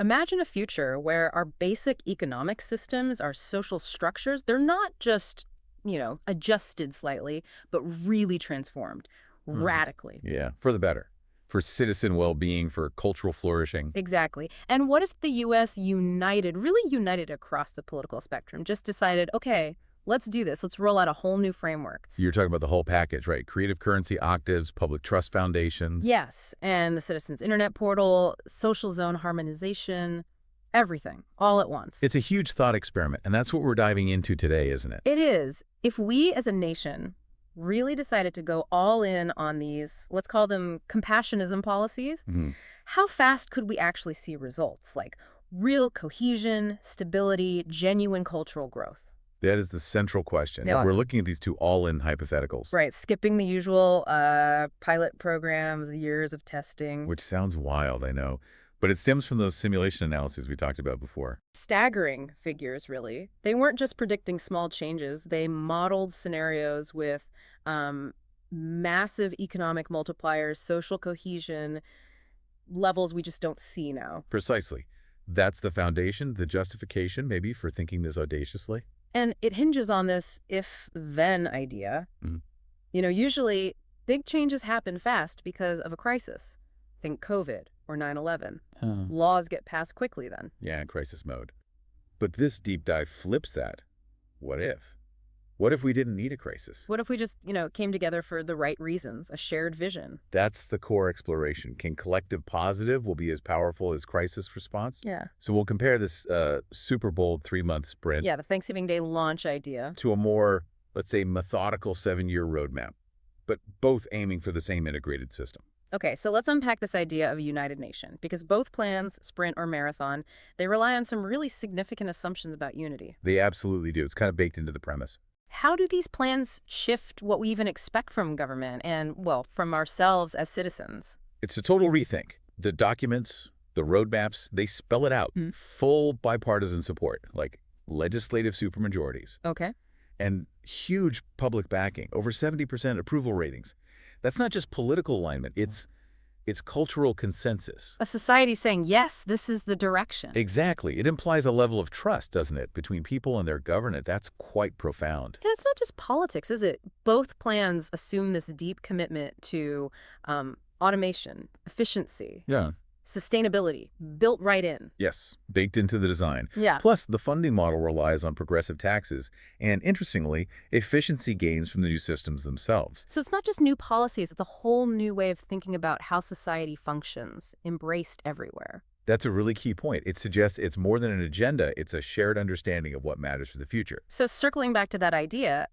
Imagine a future where our basic economic systems, our social structures, they're not just, adjusted slightly, but really transformed Mhm. radically. Yeah, for the better. For citizen well-being, for cultural flourishing. Exactly. And what if the U.S. united, really united across the political spectrum, just decided, okay, let's do this. Let's roll out a whole new framework. You're talking about the whole package, right? Creative currency octaves, public trust foundations. Yes, and the Citizens Internet Portal, social zone harmonization, everything, all at once. It's a huge thought experiment, and that's what we're diving into today, isn't it? It is. If we as a nation really decided to go all in on these, let's call them compassionism policies, Mhm. how fast could we actually see results like real cohesion, stability, genuine cultural growth? That is the central question. Yeah. We're looking at these two all-in hypotheticals, Right, skipping the usual pilot programs, the years of testing. which sounds wild, I know, but it stems from those simulation analyses we talked about before. Staggering figures, really. They weren't just predicting small changes. They modeled scenarios with massive economic multipliers, social cohesion, levels we just don't see now. Precisely. That's the foundation, the justification, maybe, for thinking this audaciously. And it hinges on this if-then idea. Mhm. Usually big changes happen fast because of a crisis. Think COVID or 9/11. Huh. Laws get passed quickly then. Yeah, crisis mode. But this deep dive flips that. What if? What if we didn't need a crisis? What if we just, came together for the right reasons, a shared vision? That's the core exploration. Can collective positive will be as powerful as crisis response? Yeah. So we'll compare this super bold 3-month sprint Yeah, the Thanksgiving Day launch idea. to a more, let's say, methodical 7-year roadmap, but both aiming for the same integrated system. Okay, so let's unpack this idea of a united nation, because both plans, sprint or marathon, they rely on some really significant assumptions about unity. They absolutely do. It's kind of baked into the premise. How do these plans shift what we even expect from government and, well, from ourselves as citizens? It's a total rethink. The documents, the roadmaps, they spell it out. Mm. Full bipartisan support, like legislative supermajorities, Okay. and huge public backing, over 70% approval ratings. That's not just political alignment, it's cultural consensus. A society saying, yes, this is the direction. Exactly. It implies a level of trust, doesn't it, between people and their government. That's quite profound. And it's not just politics, is it? Both plans assume this deep commitment to automation, efficiency, Yeah. sustainability, built right in. Yes, baked into the design. Yeah. Plus, the funding model relies on progressive taxes and, interestingly, efficiency gains from the new systems themselves. So it's not just new policies, it's a whole new way of thinking about how society functions, embraced everywhere. That's a really key point. It suggests it's more than an agenda, it's a shared understanding of what matters for the future. So circling back to that idea,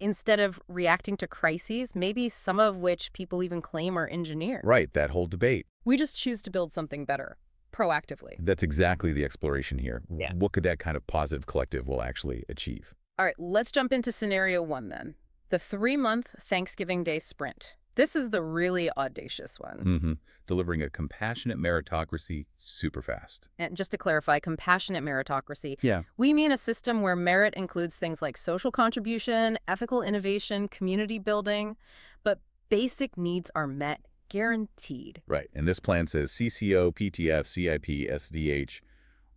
instead of reacting to crises, maybe some of which people even claim are engineered, Right, that whole debate. we just choose to build something better, proactively. That's exactly the exploration here. Yeah. What could that kind of positive collective will actually achieve? All right, let's jump into scenario one then. The 3-month Thanksgiving Day sprint. This is the really audacious one. Delivering a compassionate meritocracy super fast. And just to clarify, compassionate meritocracy, Yeah. we mean a system where merit includes things like social contribution, ethical innovation, community building, but basic needs are met, guaranteed. Right. And this plan says CCO, PTF, CIP, SDH,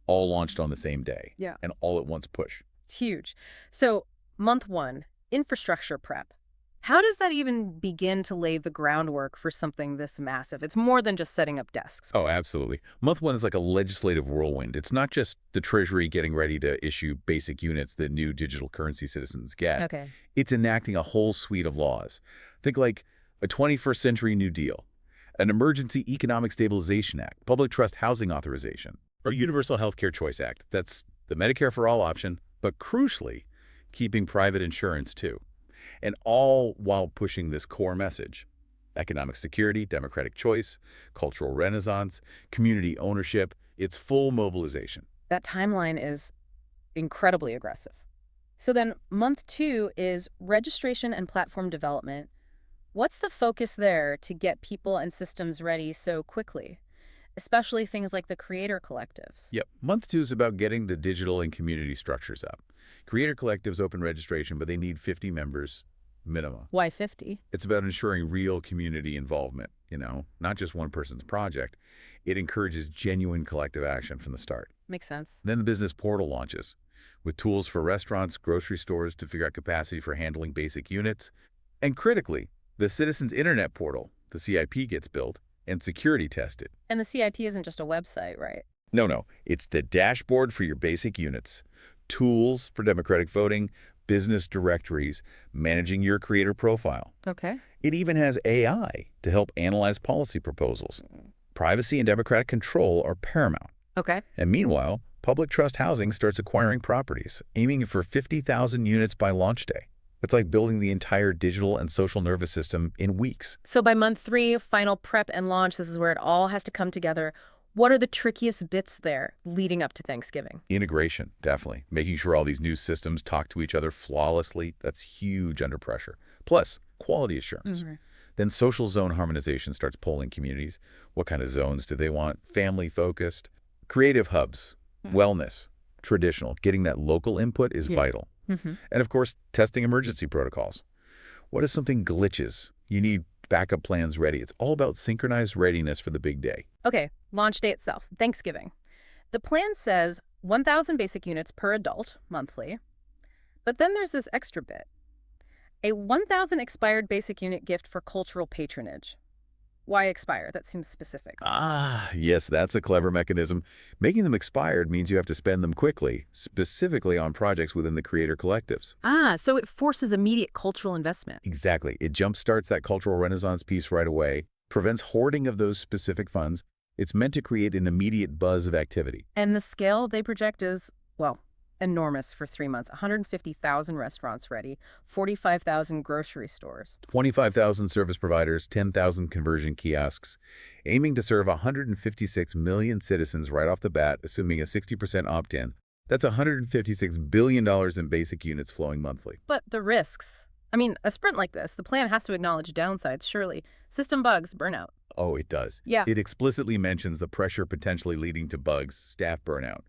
all launched on the same day. Yeah. And all at once push. It's huge. So, month one, infrastructure prep. How does that even begin to lay the groundwork for something this massive? It's more than just setting up desks. Oh, absolutely. Month one is like a legislative whirlwind. It's not just the Treasury getting ready to issue basic units that new digital currency citizens get. Okay. It's enacting a whole suite of laws. Think like a 21st Century New Deal, an Emergency Economic Stabilization Act, Public Trust Housing Authorization, or Universal Healthcare Choice Act. That's the Medicare for All option, but crucially, keeping private insurance too. And all while pushing this core message: economic security, democratic choice, cultural renaissance, community ownership. It's full mobilization. That timeline is incredibly aggressive. So then month two is registration and platform development. What's the focus there to get people and systems ready so quickly? Especially things like the creator collectives. Yep. Month two is about getting the digital and community structures up. Creator collectives open registration, but they need 50 members minimum. Why 50? It's about ensuring real community involvement. not just one person's project. It encourages genuine collective action from the start. Makes sense. Then the business portal launches, with tools for restaurants, grocery stores to figure out capacity for handling basic units. And critically, the Citizens Internet Portal, the CIP, gets built and security tested. And the CIT isn't just a website, right? No, it's the dashboard for your basic units, tools for democratic voting, business directories, managing your creator profile. Okay. It even has AI to help analyze policy proposals. Privacy and democratic control are paramount. Okay. And meanwhile, Public Trust Housing starts acquiring properties, aiming for 50,000 units by launch day. It's like building the entire digital and social nervous system in weeks. So by month 3, final prep and launch, this is where it all has to come together. What are the trickiest bits there leading up to Thanksgiving? Integration, definitely. Making sure all these new systems talk to each other flawlessly, that's huge under pressure. Plus, quality assurance. Then social zone harmonization starts polling communities. What kind of zones do they want? Family-focused. Creative hubs, wellness, traditional. Getting that local input is vital. And of course, testing emergency protocols. What if something glitches? You need backup plans ready. It's all about synchronized readiness for the big day. Okay, launch day itself, Thanksgiving. The plan says 1,000 basic units per adult monthly. But then there's this extra bit. A 1,000 expired basic unit gift for cultural patronage. Why expire? That seems specific. Yes, that's a clever mechanism. Making them expired means you have to spend them quickly, specifically on projects within the creator collectives. So it forces immediate cultural investment. Exactly. It jumpstarts that cultural renaissance piece right away, prevents hoarding of those specific funds. It's meant to create an immediate buzz of activity. And the scale they project is, well, enormous for 3 months. 150,000 restaurants ready, 45,000 grocery stores. 25,000 service providers, 10,000 conversion kiosks, aiming to serve 156 million citizens right off the bat, assuming a 60% opt-in. That's $156 billion in basic units flowing monthly. But the risks. I mean, a sprint like this, the plan has to acknowledge downsides, surely. System bugs, burnout. Oh, it does. Yeah. It explicitly mentions the pressure potentially leading to bugs, staff burnout,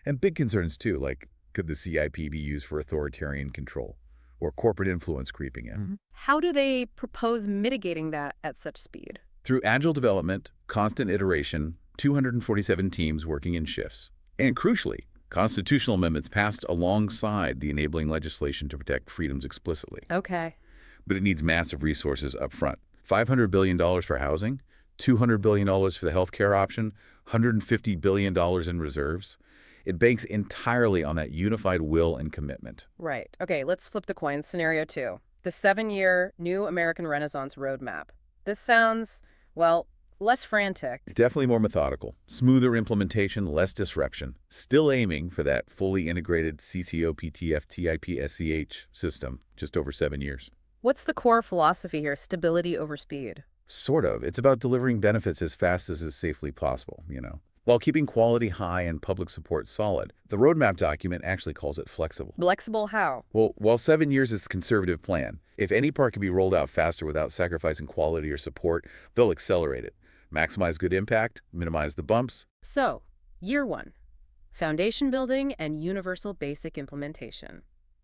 and big concerns too, like could the CIP be used for authoritarian control or corporate influence creeping in? How do they propose mitigating that at such speed? Through agile development, constant iteration, 247 teams working in shifts, and crucially, constitutional amendments passed alongside the enabling legislation to protect freedoms explicitly. Okay. But it needs massive resources up front. $500 billion for housing, $200 billion for the healthcare option, $150 billion in reserves. It banks entirely on that unified will and commitment. Right. Okay, let's flip the coin. Scenario 2. The 7-year New American Renaissance Roadmap. This sounds, well, less frantic. It's definitely more methodical, smoother implementation, less disruption, still aiming for that fully integrated CCOPTF-TIP-SCH system, just over 7 years. What's the core philosophy here? Stability over speed. Sort of. It's about delivering benefits as fast as is safely possible, while keeping quality high and public support solid. The roadmap document actually calls it flexible. Flexible how? Well, while 7 years is the conservative plan, if any part can be rolled out faster without sacrificing quality or support, they'll accelerate it. Maximize good impact, minimize the bumps. So, year 1. Foundation building and universal basic implementation.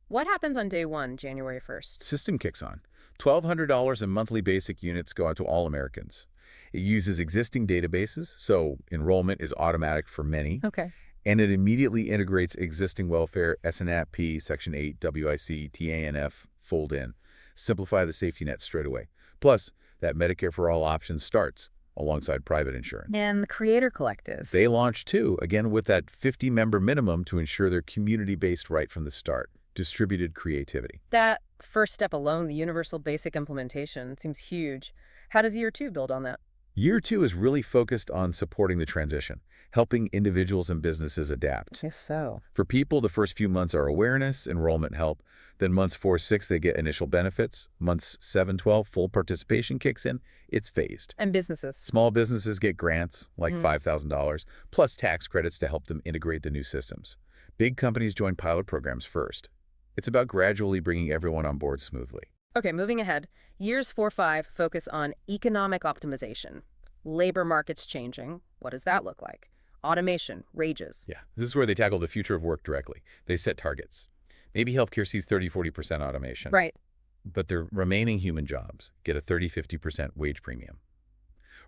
What happens on day 1, January 1st? System kicks on. $1,200 in monthly basic units go out to all Americans. It uses existing databases, so enrollment is automatic for many. Okay. And it immediately integrates existing welfare, SNAP, Section 8, WIC, TANF, fold in. Simplify the safety net straight away. Plus, that Medicare for All option starts alongside private insurance. And the creator collectives. They launch too, again with that 50-member minimum to ensure they're community-based right from the start. Distributed creativity. That first step alone, the universal basic implementation, seems huge. How does year 2 build on that? Year 2 is really focused on supporting the transition, helping individuals and businesses adapt. Yes, so. For people, the first few months are awareness, enrollment help. Then months 4-6, they get initial benefits. Months 7-12, full participation kicks in. It's phased. And businesses? Small businesses get grants, like $5,000, plus tax credits to help them integrate the new systems. Big companies join pilot programs first. It's about gradually bringing everyone on board smoothly. Okay, moving ahead. Years 4-5 focus on economic optimization. Labor markets changing. What does that look like? Automation, wages. Yeah, this is where they tackle the future of work directly. They set targets. Maybe healthcare sees 30-40% automation. Right. But their remaining human jobs get a 30-50% wage premium.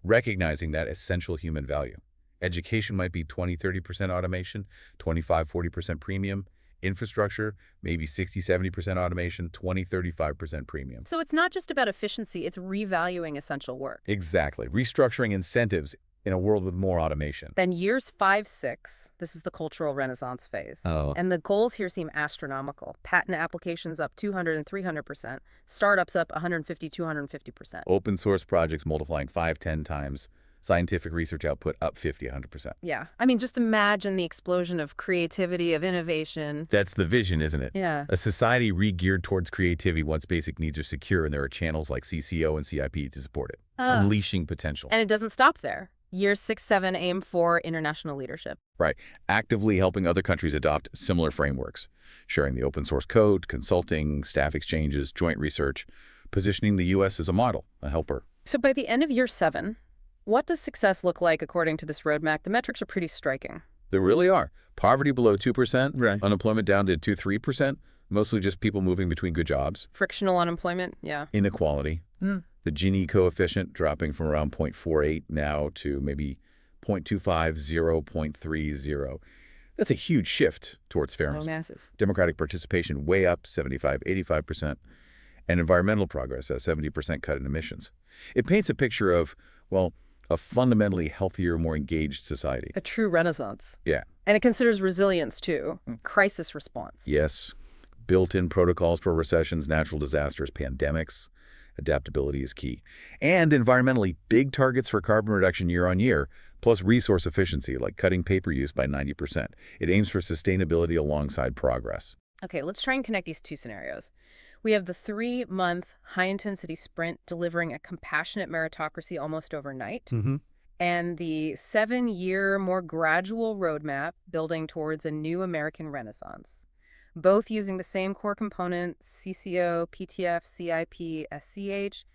recognizing that essential human value. Education might be 20–30% automation, 25–40% premium. Infrastructure, maybe 60–70% automation, 20–35% premium. So it's not just about efficiency, it's revaluing essential work. Exactly. Restructuring incentives in a world with more automation. Then years 5, 6, this is the cultural renaissance phase. Oh. And the goals here seem astronomical. Patent applications up 200 and 300%, startups up 150, 250%. Open source projects multiplying 5–10 times. Scientific research output up 50–100%. Yeah. I mean, just imagine the explosion of creativity, of innovation. That's the vision, isn't it? Yeah. A society re-geared towards creativity once basic needs are secure and there are channels like CCO and CIP to support it. Unleashing potential. And it doesn't stop there. Years 6, 7 aim for international leadership. Right. Actively helping other countries adopt similar frameworks. Sharing the open source code, consulting, staff exchanges, joint research. Positioning the U.S. as a model, a helper. So by the end of year 7, what does success look like according to this roadmap? The metrics are pretty striking. They really are. Poverty below 2%, Right. Unemployment down to 2–3%, mostly just people moving between good jobs. Frictional unemployment, yeah. Inequality. The Gini coefficient dropping from around 0.48 now to maybe 0.25, 0.30. That's a huge shift towards fairness. Oh, massive. Democratic participation way up, 75–85%. And environmental progress, a 70% cut in emissions. It paints a picture of, well, a fundamentally healthier, more engaged society. A true renaissance. Yeah. And it considers resilience, too. Crisis response. Yes. Built-in protocols for recessions, natural disasters, pandemics. Adaptability is key. And environmentally, big targets for carbon reduction year on year, plus resource efficiency, like cutting paper use by 90%. It aims for sustainability alongside progress. Okay, let's try and connect these two scenarios. We have the 3-month high-intensity sprint delivering a compassionate meritocracy almost overnight, and the 7-year, more gradual roadmap building towards a new American renaissance, both using the same core components, CCO, PTF, CIP, SCH,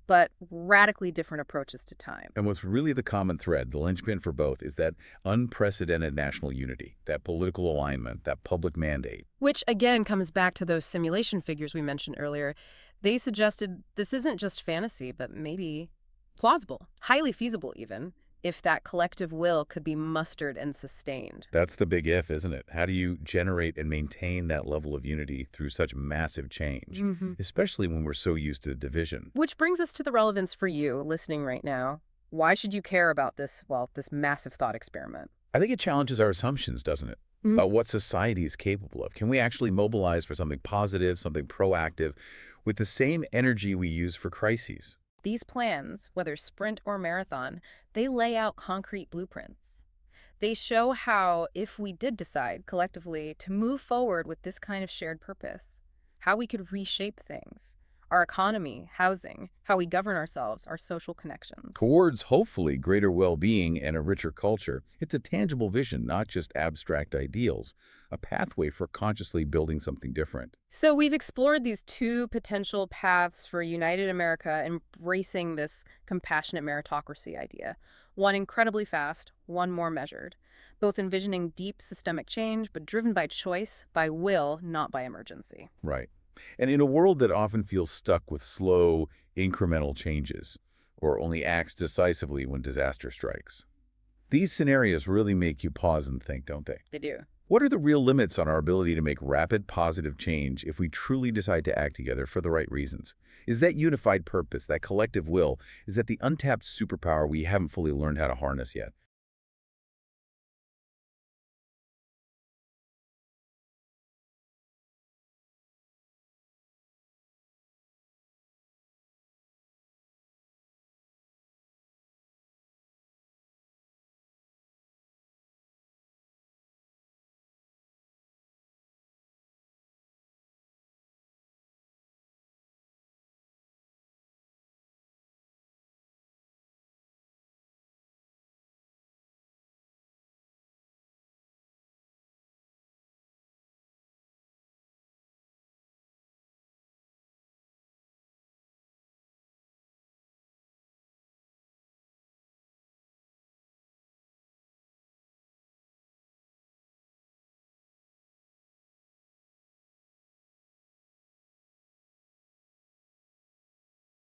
but radically different approaches to time. And what's really the common thread, the linchpin for both, is that unprecedented national unity, that political alignment, that public mandate. Which, again, comes back to those simulation figures we mentioned earlier. They suggested this isn't just fantasy, but maybe plausible, highly feasible even, if that collective will could be mustered and sustained. That's the big if, isn't it? How do you generate and maintain that level of unity through such massive change, especially when we're so used to division? Which brings us to the relevance for you listening right now. Why should you care about this, well, this massive thought experiment? I think it challenges our assumptions, doesn't it? About what society is capable of. Can we actually mobilize for something positive, something proactive, with the same energy we use for crises? These plans, whether sprint or marathon, they lay out concrete blueprints. They show how, if we did decide collectively to move forward with this kind of shared purpose, how we could reshape things, our economy, housing, how we govern ourselves, our social connections. Towards, hopefully, greater well-being and a richer culture. It's a tangible vision, not just abstract ideals, a pathway for consciously building something different. So we've explored these two potential paths for United America embracing this compassionate meritocracy idea. One incredibly fast, one more measured, both envisioning deep systemic change, but driven by choice, by will, not by emergency. Right. And in a world that often feels stuck with slow, incremental changes, or only acts decisively when disaster strikes, these scenarios really make you pause and think, don't they? They do. What are the real limits on our ability to make rapid, positive change if we truly decide to act together for the right reasons? Is that unified purpose, that collective will, is that the untapped superpower we haven't fully learned how to harness yet?